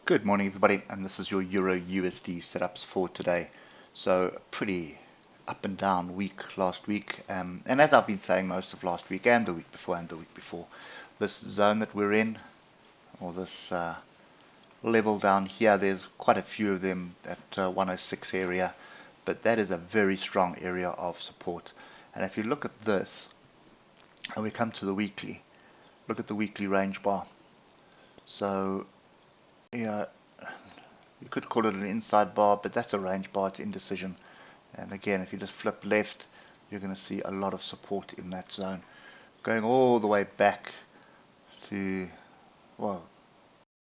Good morning, everybody, and this is your Euro USD setups for today. So, pretty up and down week last week, and as I've been saying most of last week and the week before, this zone that we're in, or this level down here, there's quite a few of them at 106 area, but that is a very strong area of support. And if you look at this, and we come to the weekly, look at the weekly range bar. So, yeah, you could call it an inside bar, but that's a range bar, it's indecision. And again, if you just flip left, you're going to see a lot of support in that zone. Going all the way back to, well,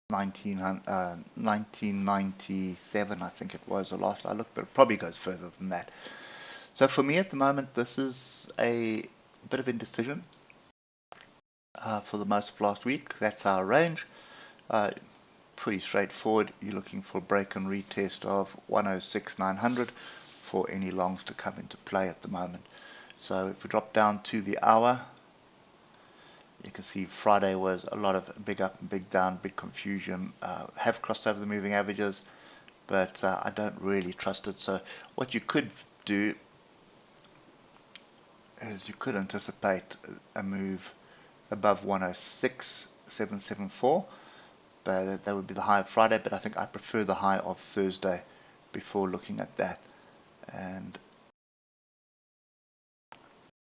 1997, I think it was the last I looked, but it probably goes further than that. So for me at the moment, this is a bit of indecision for the most of last week. That's our range. Pretty straightforward. You're looking for a break and retest of 106,900 for any longs to come into play at the moment. So if we drop down to the hour, you can see Friday was a lot of big up and big down, big confusion. Have crossed over the moving averages, but I don't really trust it. So what you could do is you could anticipate a move above 106,774. But that would be the high of Friday, but I think I prefer the high of Thursday before looking at that. And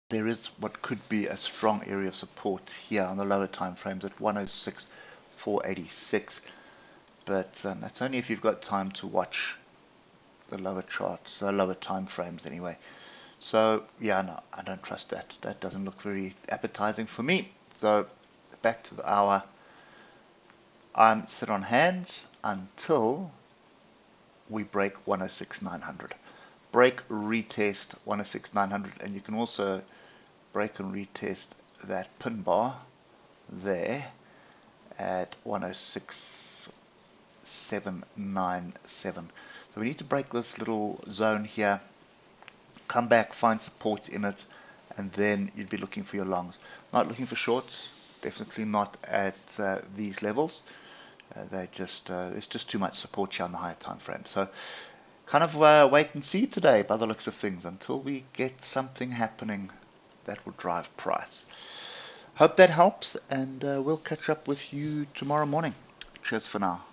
there is what could be a strong area of support here on the lower time frames at 106,486, but that's only if you've got time to watch the lower charts, lower time frames anyway. So yeah, no, I don't trust that. That doesn't look very appetizing for me. So back to the hour. I'm sit on hands until we break 106,900. Break, retest 106,900, and you can also break and retest that pin bar there at 106,797. So we need to break this little zone here, come back, find support in it, and then you'd be looking for your longs. Not looking for shorts, definitely not at these levels. It's just too much support here on the higher time frame. So kind of wait and see today by the looks of things until we get something happening that will drive price. Hope that helps, and we'll catch up with you tomorrow morning. Cheers for now.